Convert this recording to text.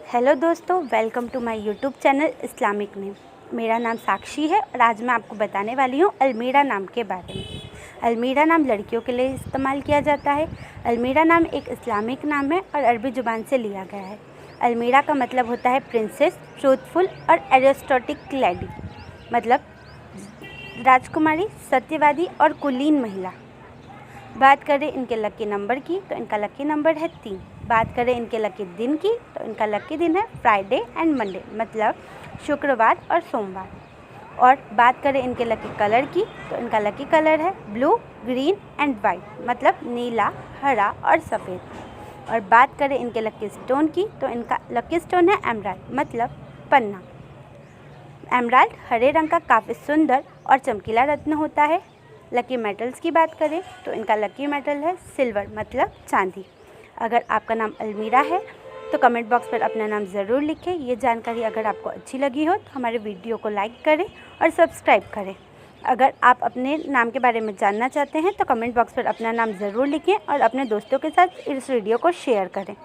Hello दोस्तों, welcome to my YouTube channel Islamic name. मेरा नाम साक्षी है और आज मैं आपको बताने वाली हूँ अलमीरा नाम के बारे में। अलमीरा नाम लड़कियों के लिए इस्तेमाल किया जाता है। अलमीरा नाम एक इस्लामिक नाम है और अरबी ज़ुबान से लिया गया है। अलमीरा का मतलब होता है प्रिंसेस, ट्रूथफुल और एरिस्टोटिक लेडी, मतलब राजकुमारी, सत्यवादी और कुलीन महिला। बात करें इनके लकी नंबर की तो इनका लकी नंबर है 3। बात करें इनके लकी दिन की तो इनका लकी दिन है फ्राइडे एंड मंडे, मतलब शुक्रवार और सोमवार। और बात करें इनके लकी कलर की तो इनका लकी कलर है ब्लू, ग्रीन एंड वाइट, मतलब नीला, हरा और सफ़ेद। और बात करें इनके लकी स्टोन की तो इनका लकी स्टोन है एमराल्ड, मतलब पन्ना। एमराल्ड हरे रंग का काफ़ी सुंदर और चमकीला रत्न होता है। लकी मेटल्स की बात करें तो इनका लकी मेटल है सिल्वर, मतलब चांदी। अगर आपका नाम अलमीरा है तो कमेंट बॉक्स पर अपना नाम ज़रूर लिखें। ये जानकारी अगर आपको अच्छी लगी हो तो हमारे वीडियो को लाइक करें और सब्सक्राइब करें। अगर आप अपने नाम के बारे में जानना चाहते हैं तो कमेंट बॉक्स पर अपना नाम ज़रूर लिखें और अपने दोस्तों के साथ इस वीडियो को शेयर करें।